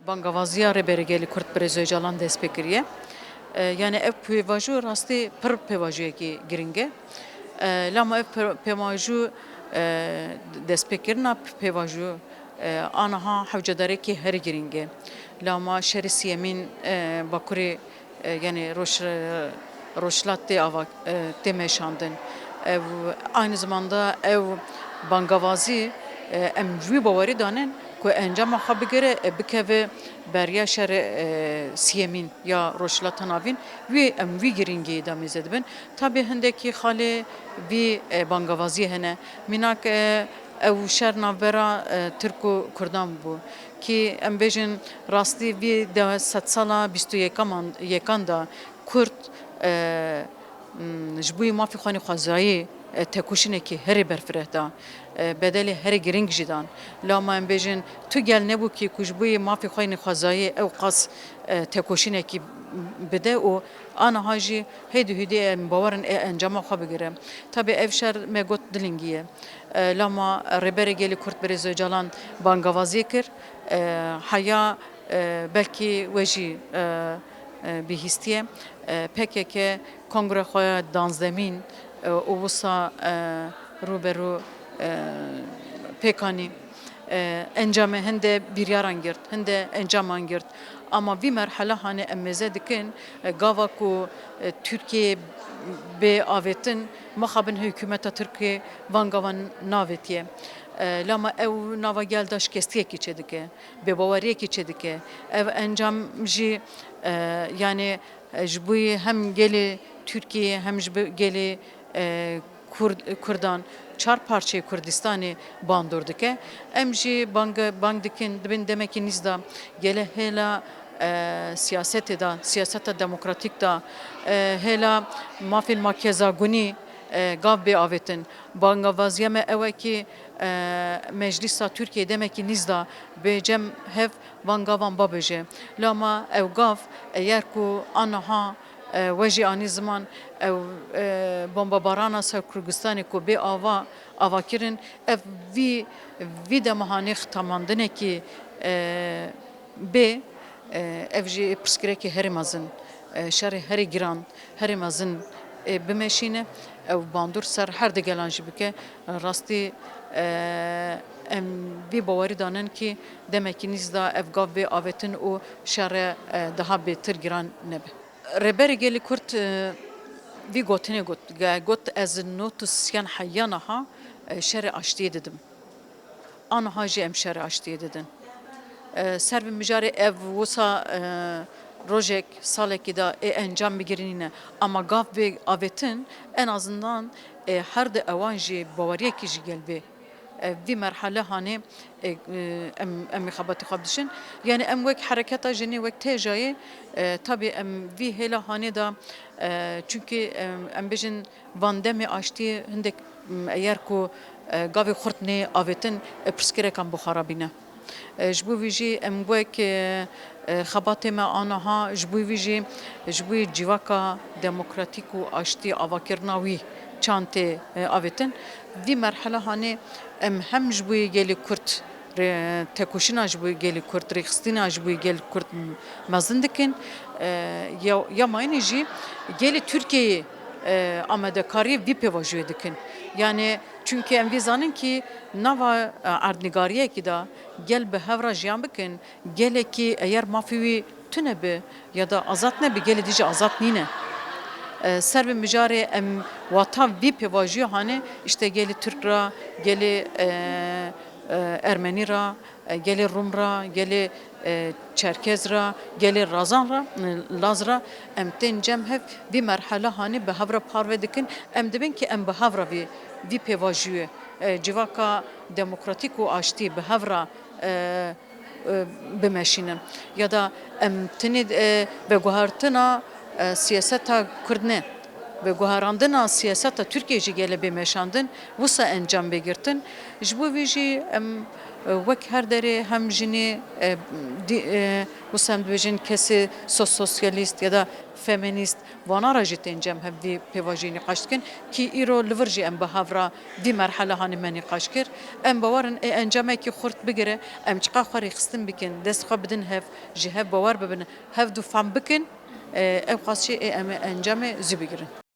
bangavaziya reberigeli Kurt Brezöy Calan despekiriye. Yani ev pevaju rasti pır pevaju ki giringe. Lama ev pevaju despekirna pevaju anaha havcadare ki her giringe. Lama şerisi yemin bakuri yani roşlatte ava temeşandın. Ev aynı zamanda ev bangavazi em vî bawerî danin ku encama xwe bigire bikeve beriya şer siyemîn ya roşilata navîn wî em wî giringiyê de mêze dibin. Tabii hindekî xalê vî bangavaziyê hene. Mînak ew şer navbera Tirk û Kurdan bû ki em bêjin rastî vî de sed sala bîst û yekan da Kurd ji bo mafê xwanê xwezayî tekoşinekî herê berfireh da bedelê herê giring jî dan. Lama em bêjin tu gel nebû ki ku ji bo mafê xwanê xwezayî ew qas tekoşinekî bide û aniha jî hêdî hûdî em bawerin encama xwe bigire. Tabii ev şer me got dilingî ye. Lama rêberê gelî Kurt Brezöy Calan bangavaziyê kir. Heya belkî we jî bihîstiye. PKK Kongre xwe danzdemîn û wisa rûberû pêkanî encamê hinde biryaran girt, hinde encaman girt. Ama vî merhele hani em mêze dikin gava ku Türkiye bê avêtin mixabin hikûmeta Tirkiye van gavan navêtiye. Lama ew nava gel da şikestiyekî çêdike, bêbaweriyekî çêdike. Ev encam jî yani ji bo hem gelê Türkiye hem ji gelê Kurdan çar parçayê Kurdistanê bandor dike. Em jî bang dikin dibin demekî nîz da gele hêla siyasetê da, siyaseta demokratîk da hêla mafên makezagunî gav bê avêtin. Bangavaziya me ew e ki Meclisa Türkiye demekî nîz da bêcem hev van gavan babêje. Lama ew gav eğer ku aniha we jî anî ziman ew bombabarana ser Kurdistanê ku bê avakirin ev vî demahanê xtamandinekî bê ev jî pirsgirêkê herê mezin şerê herê giran herê mezin bimeşîne ew bandor ser her digelan jî bike rastî em vî bawerî danin ki demekî nîz da ev gav bê avêtin û şerê daha bêtir giran nebe. Rêberê gelî Kurd vî gotinê got ez notisyan heya niha şerê aştiyê didim. Aniha jî em şerê aştiyê didin. Ser bi mijarê ev wisa rojek salekî da encam bigirîne ama gav bê avêtin en azından her de ewan jî baweriyekî jî gel bê. Vî merhele hani em mixabatî xwe bidişin. Yani em wek hereketa jinê wek têjayê tabii em vî hêla hanê da çünkü em bêjin van demê aştiyê hindek eğer ku gavê xurt nê avêtin pirsgirêkan bixarabîne. Ji bo vî jî em wek xebatê me aniha ji bo vî jî ji bo civaka demokratîk û aştî avakirina wî çantê avêtin vî merhele hanê em hem ji bo gelê Kurd tekoşîna ji bo gelê Kurd rêxistina ji bo gelê Kurd mezin dikin ya mayînê jî gelê Tirkiyeyê amadekariyê vî pêvajiyê dikin. Yani çünkü em vî zanin ki nava erdnigariyekî da gel bi hevra jiyan bikin gelekî eğer mafî wî tune bi ya da azat nebe gelê dijî azat nîne. Ser bi mijarê em wata vî pêvajiya hani işte gelê Türk ra, gelê Ermenî ra, gelê Rum ra, gelê Çerkez ra, gelê Razan ra, Laz ra em tên cem hev vî merhele hani bi hevra parve dikin em dibin ki em bi hevra vî pêvajiyê civaka demokratîk û aştî bi hevra bimeşînin ya da em tinê veguhartina siyaseta Kurd ne ve guharandina siyaseta Türkiye jî gele bêmeşandin wisa encam bêgirtin ji bo vê jî em wek her derê hem jinê wisa em dibêjin kesê sosyalîst ya da feminîst vana ra jî tên cem hev vî pêvajî nîqaş dikin kî îro li vir jî em bi havra vî merhele hanê me nîqaş kir em bawerin ê encamekî xurt bigire em çiqa xwe rêxistin bikin dest xwe bidin hev ji hev bawer bibin hev du fam bikin ew qas jî ê em ê encamê zû bigirin.